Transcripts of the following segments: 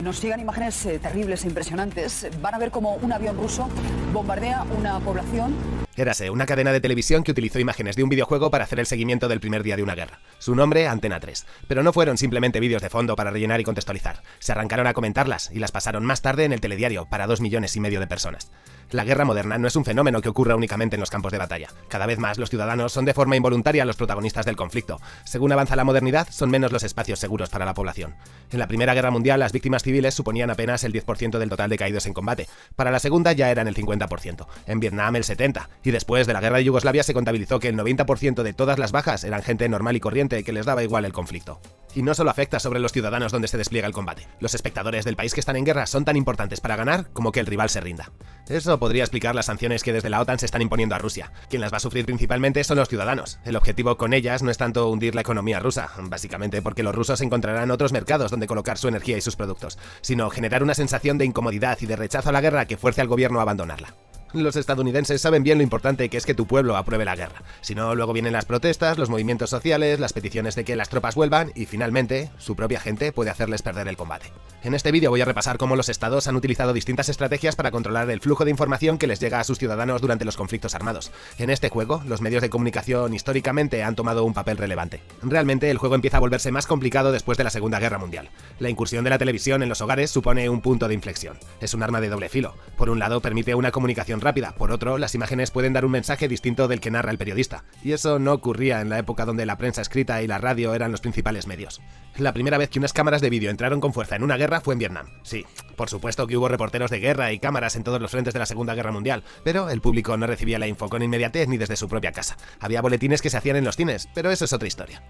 Nos llegan imágenes terribles e impresionantes. Van a ver cómo un avión ruso bombardea una población. Érase una cadena de televisión que utilizó imágenes de un videojuego para hacer el seguimiento del primer día de una guerra. Su nombre, Antena 3. Pero no fueron simplemente vídeos de fondo para rellenar y contextualizar. Se arrancaron a comentarlas y las pasaron más tarde en el telediario para 2,5 millones de personas. La guerra moderna no es un fenómeno que ocurra únicamente en los campos de batalla. Cada vez más los ciudadanos son de forma involuntaria los protagonistas del conflicto. Según avanza la modernidad, son menos los espacios seguros para la población. En la Primera Guerra Mundial, las víctimas civiles suponían apenas el 10% del total de caídos en combate. Para la Segunda ya eran el 50%. En Vietnam el 70%. Y después de la guerra de Yugoslavia se contabilizó que el 90% de todas las bajas eran gente normal y corriente que les daba igual el conflicto. Y no solo afecta sobre los ciudadanos donde se despliega el combate. Los espectadores del país que están en guerra son tan importantes para ganar como que el rival se rinda. Eso podría explicar las sanciones que desde la OTAN se están imponiendo a Rusia. Quien las va a sufrir principalmente son los ciudadanos. El objetivo con ellas no es tanto hundir la economía rusa, básicamente porque los rusos encontrarán otros mercados donde colocar su energía y sus productos, sino generar una sensación de incomodidad y de rechazo a la guerra que fuerce al gobierno a abandonarla. Los estadounidenses saben bien lo importante que es que tu pueblo apruebe la guerra. Si no, luego vienen las protestas, los movimientos sociales, las peticiones de que las tropas vuelvan y, finalmente, su propia gente puede hacerles perder el combate. En este vídeo voy a repasar cómo los estados han utilizado distintas estrategias para controlar el flujo de información que les llega a sus ciudadanos durante los conflictos armados. En este juego, los medios de comunicación históricamente han tomado un papel relevante. Realmente, el juego empieza a volverse más complicado después de la Segunda Guerra Mundial. La incursión de la televisión en los hogares supone un punto de inflexión. Es un arma de doble filo. Por un lado, permite una comunicación rápida. Por otro, las imágenes pueden dar un mensaje distinto del que narra el periodista. Y eso no ocurría en la época donde la prensa escrita y la radio eran los principales medios. La primera vez que unas cámaras de vídeo entraron con fuerza en una guerra fue en Vietnam. Sí, por supuesto que hubo reporteros de guerra y cámaras en todos los frentes de la Segunda Guerra Mundial, pero el público no recibía la info con inmediatez ni desde su propia casa. Había boletines que se hacían en los cines, pero eso es otra historia.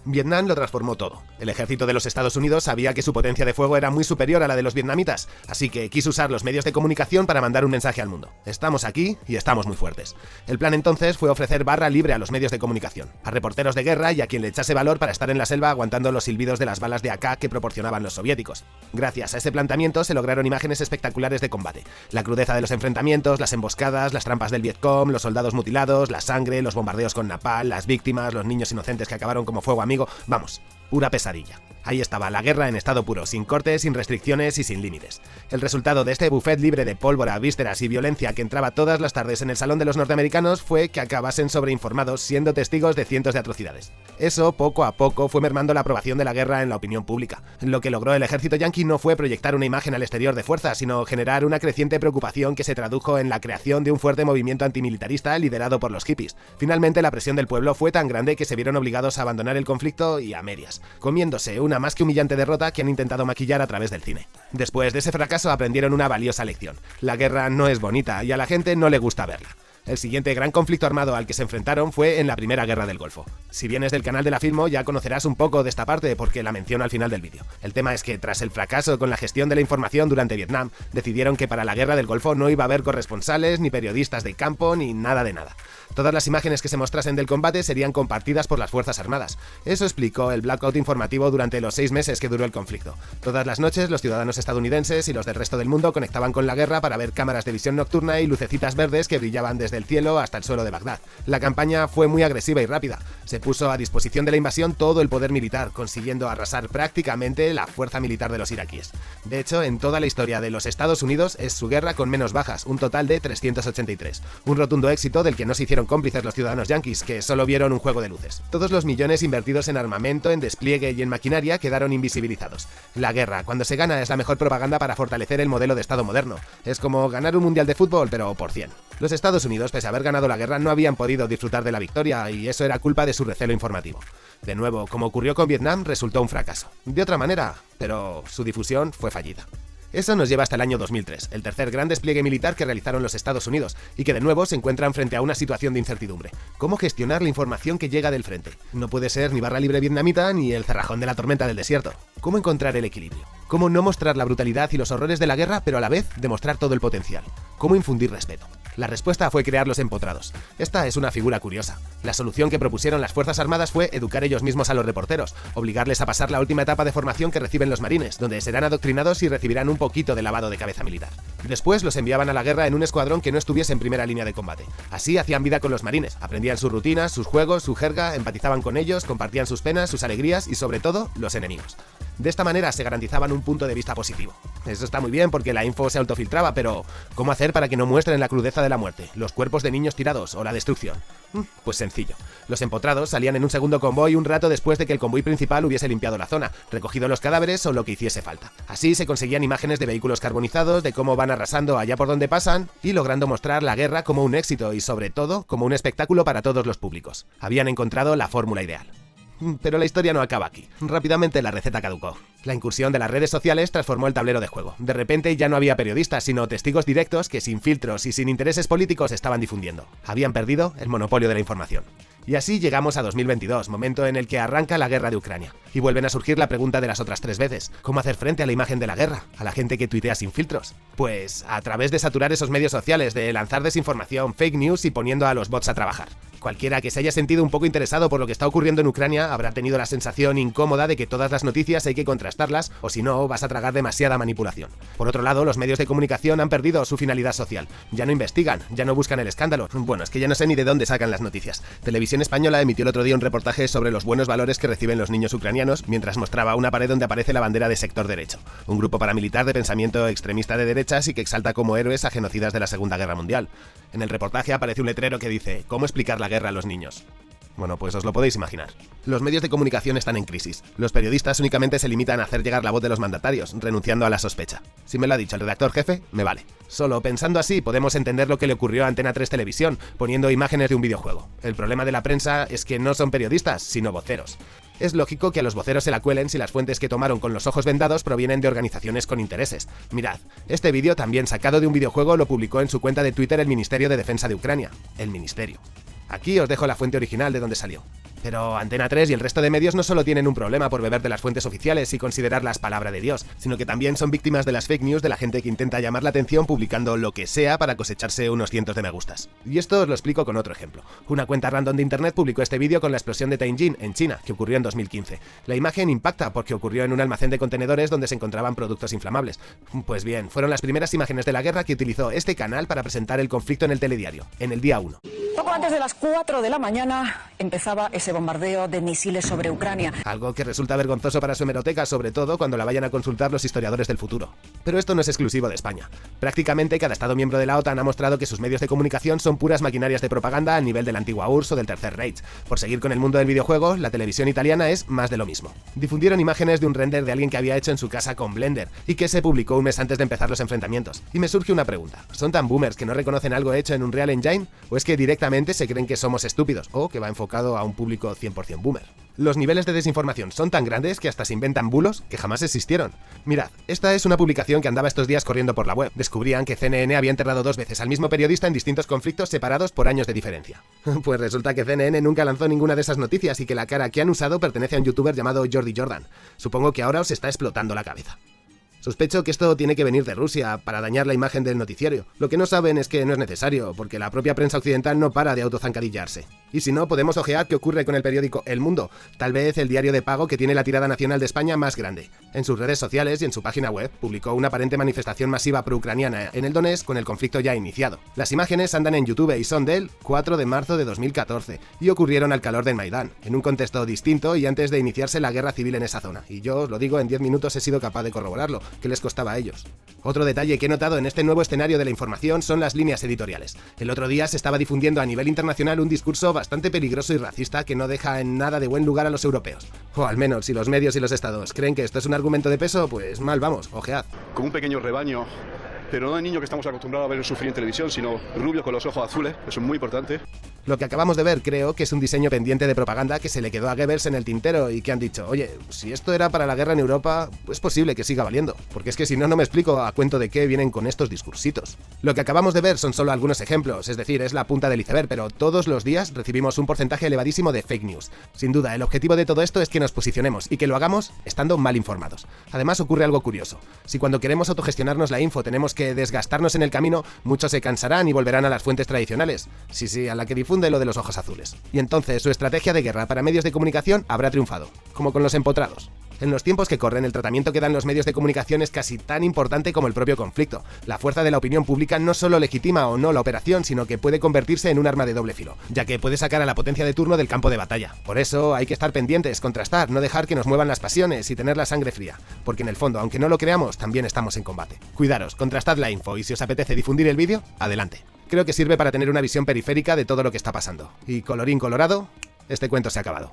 Vietnam lo transformó todo. El ejército de los Estados Unidos sabía que su potencia de fuego era muy superior a la de los vietnamitas, así que quiso usar los medios de comunicación para mandar un mensaje al mundo. Estamos aquí y estamos muy fuertes. El plan entonces fue ofrecer barra libre a los medios de comunicación, a reporteros de guerra y a quien le echase valor para estar en la selva aguantando los silbidos de las balas de AK que proporcionaban los soviéticos. Gracias a ese planteamiento se lograron imágenes espectaculares de combate. La crudeza de los enfrentamientos, las emboscadas, las trampas del Vietcong, los soldados mutilados, la sangre, los bombardeos con napalm, las víctimas, los niños inocentes que acabaron como fuego amigo. Vamos, pura pesadilla. Ahí estaba la guerra en estado puro, sin cortes, sin restricciones y sin límites. El resultado de este buffet libre de pólvora, vísceras y violencia que entraba todas las tardes en el salón de los norteamericanos fue que acabasen sobreinformados siendo testigos de cientos de atrocidades. Eso, poco a poco, fue mermando la aprobación de la guerra en la opinión pública. Lo que logró el ejército yanqui no fue proyectar una imagen al exterior de fuerza, sino generar una creciente preocupación que se tradujo en la creación de un fuerte movimiento antimilitarista liderado por los hippies. Finalmente, la presión del pueblo fue tan grande que se vieron obligados a abandonar el conflicto y a medias, comiéndose una más que humillante derrota que han intentado maquillar a través del cine. Después de ese fracaso aprendieron una valiosa lección. La guerra no es bonita y a la gente no le gusta verla. El siguiente gran conflicto armado al que se enfrentaron fue en la Primera Guerra del Golfo. Si vienes del canal de la Filmo ya conocerás un poco de esta parte porque la menciono al final del vídeo. El tema es que tras el fracaso con la gestión de la información durante Vietnam, decidieron que para la Guerra del Golfo no iba a haber corresponsales, ni periodistas de campo, ni nada de nada. Todas las imágenes que se mostrasen del combate serían compartidas por las Fuerzas Armadas. Eso explicó el blackout informativo durante los 6 meses que duró el conflicto. Todas las noches los ciudadanos estadounidenses y los del resto del mundo conectaban con la guerra para ver cámaras de visión nocturna y lucecitas verdes que brillaban desde el cielo hasta el suelo de Bagdad. La campaña fue muy agresiva y rápida. Se puso a disposición de la invasión todo el poder militar, consiguiendo arrasar prácticamente la fuerza militar de los iraquíes. De hecho, en toda la historia de los Estados Unidos es su guerra con menos bajas, un total de 383. Un rotundo éxito del que no se hicieron cómplices los ciudadanos yanquis, que solo vieron un juego de luces. Todos los millones invertidos en armamento, en despliegue y en maquinaria quedaron invisibilizados. La guerra, cuando se gana, es la mejor propaganda para fortalecer el modelo de Estado moderno. Es como ganar un mundial de fútbol, pero por 100. Los Estados Unidos, pese a haber ganado la guerra, no habían podido disfrutar de la victoria, y eso era culpa de su recelo informativo. De nuevo, como ocurrió con Vietnam, resultó un fracaso. De otra manera, pero su difusión fue fallida. Eso nos lleva hasta el año 2003, el tercer gran despliegue militar que realizaron los Estados Unidos, y que de nuevo se encuentran frente a una situación de incertidumbre. ¿Cómo gestionar la información que llega del frente? No puede ser ni barra libre vietnamita ni el cerrajón de la tormenta del desierto. ¿Cómo encontrar el equilibrio? ¿Cómo no mostrar la brutalidad y los horrores de la guerra, pero a la vez demostrar todo el potencial? ¿Cómo infundir respeto? La respuesta fue crear los empotrados. Esta es una figura curiosa. La solución que propusieron las Fuerzas Armadas fue educar ellos mismos a los reporteros, obligarles a pasar la última etapa de formación que reciben los marines, donde serán adoctrinados y recibirán un poquito de lavado de cabeza militar. Después los enviaban a la guerra en un escuadrón que no estuviese en primera línea de combate. Así hacían vida con los marines, aprendían sus rutinas, sus juegos, su jerga, empatizaban con ellos, compartían sus penas, sus alegrías y sobre todo, los enemigos. De esta manera se garantizaban un punto de vista positivo. Eso está muy bien porque la info se autofiltraba, pero ¿cómo hacer para que no muestren la crudeza de la muerte, los cuerpos de niños tirados o la destrucción? Pues sencillo. Los empotrados salían en un segundo convoy un rato después de que el convoy principal hubiese limpiado la zona, recogido los cadáveres o lo que hiciese falta. Así se conseguían imágenes de vehículos carbonizados, de cómo van arrasando allá por donde pasan y logrando mostrar la guerra como un éxito y sobre todo como un espectáculo para todos los públicos. Habían encontrado la fórmula ideal. Pero la historia no acaba aquí. Rápidamente la receta caducó. La incursión de las redes sociales transformó el tablero de juego. De repente ya no había periodistas, sino testigos directos que sin filtros y sin intereses políticos estaban difundiendo. Habían perdido el monopolio de la información. Y así llegamos a 2022, momento en el que arranca la guerra de Ucrania. Y vuelven a surgir la pregunta de las otras 3 veces. ¿Cómo hacer frente a la imagen de la guerra? ¿A la gente que tuitea sin filtros? Pues a través de saturar esos medios sociales, de lanzar desinformación, fake news y poniendo a los bots a trabajar. Cualquiera que se haya sentido un poco interesado por lo que está ocurriendo en Ucrania habrá tenido la sensación incómoda de que todas las noticias hay que contrastarlas o si no vas a tragar demasiada manipulación. Por otro lado, los medios de comunicación han perdido su finalidad social. Ya no investigan, ya no buscan el escándalo. Bueno, es que ya no sé ni de dónde sacan las noticias. Televisión Española emitió el otro día un reportaje sobre los buenos valores que reciben los niños ucranianos mientras mostraba una pared donde aparece la bandera de Sector Derecho, un grupo paramilitar de pensamiento extremista de derechas y que exalta como héroes a genocidas de la Segunda Guerra Mundial. En el reportaje aparece un letrero que dice ¿Cómo explicar la guerra a los niños? Bueno, pues os lo podéis imaginar. Los medios de comunicación están en crisis. Los periodistas únicamente se limitan a hacer llegar la voz de los mandatarios, renunciando a la sospecha. Si me lo ha dicho el redactor jefe, me vale. Solo pensando así podemos entender lo que le ocurrió a Antena 3 Televisión, poniendo imágenes de un videojuego. El problema de la prensa es que no son periodistas, sino voceros. Es lógico que a los voceros se la cuelen si las fuentes que tomaron con los ojos vendados provienen de organizaciones con intereses. Mirad, este vídeo también sacado de un videojuego lo publicó en su cuenta de Twitter el Ministerio de Defensa de Ucrania. El Ministerio. Aquí os dejo la fuente original de donde salió. Pero Antena 3 y el resto de medios no solo tienen un problema por beber de las fuentes oficiales y considerarlas palabra de Dios, sino que también son víctimas de las fake news de la gente que intenta llamar la atención publicando lo que sea para cosecharse unos cientos de me gustas. Y esto os lo explico con otro ejemplo. Una cuenta random de internet publicó este vídeo con la explosión de Tianjin, en China, que ocurrió en 2015. La imagen impacta porque ocurrió en un almacén de contenedores donde se encontraban productos inflamables. Pues bien, fueron las primeras imágenes de la guerra que utilizó este canal para presentar el conflicto en el telediario, en el día 1. Poco antes de las 4 de la mañana empezaba ese bombardeo de misiles sobre Ucrania. Algo que resulta vergonzoso para su hemeroteca, sobre todo cuando la vayan a consultar los historiadores del futuro. Pero esto no es exclusivo de España. Prácticamente cada Estado miembro de la OTAN ha mostrado que sus medios de comunicación son puras maquinarias de propaganda al nivel de la antigua URSS o del Tercer Reich. Por seguir con el mundo del videojuego, la televisión italiana es más de lo mismo. Difundieron imágenes de un render de alguien que había hecho en su casa con Blender y que se publicó un mes antes de empezar los enfrentamientos. Y me surge una pregunta. ¿Son tan boomers que no reconocen algo hecho en un Real Engine? ¿O es que directamente se creen que somos estúpidos o que va enfocado a un público 100% boomer? Los niveles de desinformación son tan grandes que hasta se inventan bulos que jamás existieron. Mirad, esta es una publicación que andaba estos días corriendo por la web. Descubrían que CNN había enterrado 2 veces al mismo periodista en distintos conflictos separados por años de diferencia. Pues resulta que CNN nunca lanzó ninguna de esas noticias y que la cara que han usado pertenece a un youtuber llamado Jordi Jordan. Supongo que ahora os está explotando la cabeza. Sospecho que esto tiene que venir de Rusia para dañar la imagen del noticiario. Lo que no saben es que no es necesario, porque la propia prensa occidental no para de autozancadillarse. Y si no, podemos ojear qué ocurre con el periódico El Mundo, tal vez el diario de pago que tiene la tirada nacional de España más grande. En sus redes sociales y en su página web publicó una aparente manifestación masiva pro-ucraniana en el Donetsk con el conflicto ya iniciado. Las imágenes andan en YouTube y son del 4 de marzo de 2014 y ocurrieron al calor del Maidán, en un contexto distinto y antes de iniciarse la guerra civil en esa zona. Y yo os lo digo, en 10 minutos he sido capaz de corroborarlo. ¿Qué les costaba a ellos? Otro detalle que he notado en este nuevo escenario de la información son las líneas editoriales. El otro día se estaba difundiendo a nivel internacional un discurso bastante peligroso y racista que no deja en nada de buen lugar a los europeos. O al menos, si los medios y los estados creen que esto es un argumento de peso, pues mal vamos, ojead. Como un pequeño rebaño, pero no de niño que estamos acostumbrados a ver sufrir en televisión, sino rubio con los ojos azules, eso es muy importante. Lo que acabamos de ver creo que es un diseño pendiente de propaganda que se le quedó a Goebbels en el tintero y que han dicho, oye, si esto era para la guerra en Europa, es posible que siga valiendo, porque es que si no, no me explico a cuento de qué vienen con estos discursitos. Lo que acabamos de ver son solo algunos ejemplos, es decir, es la punta del iceberg, pero todos los días recibimos un porcentaje elevadísimo de fake news. Sin duda, el objetivo de todo esto es que nos posicionemos y que lo hagamos estando mal informados. Además ocurre algo curioso. Si cuando queremos autogestionarnos la info tenemos que desgastarnos en el camino, muchos se cansarán y volverán a las fuentes tradicionales. Sí, a la que difunde lo de los ojos azules. Y entonces su estrategia de guerra para medios de comunicación habrá triunfado, como con los empotrados. En los tiempos que corren, el tratamiento que dan los medios de comunicación es casi tan importante como el propio conflicto. La fuerza de la opinión pública no solo legitima o no la operación, sino que puede convertirse en un arma de doble filo, ya que puede sacar a la potencia de turno del campo de batalla. Por eso hay que estar pendientes, contrastar, no dejar que nos muevan las pasiones y tener la sangre fría, porque en el fondo, aunque no lo creamos, también estamos en combate. Cuidaros, contrastad la info y si os apetece difundir el vídeo, adelante. Creo que sirve para tener una visión periférica de todo lo que está pasando. Y colorín colorado, este cuento se ha acabado.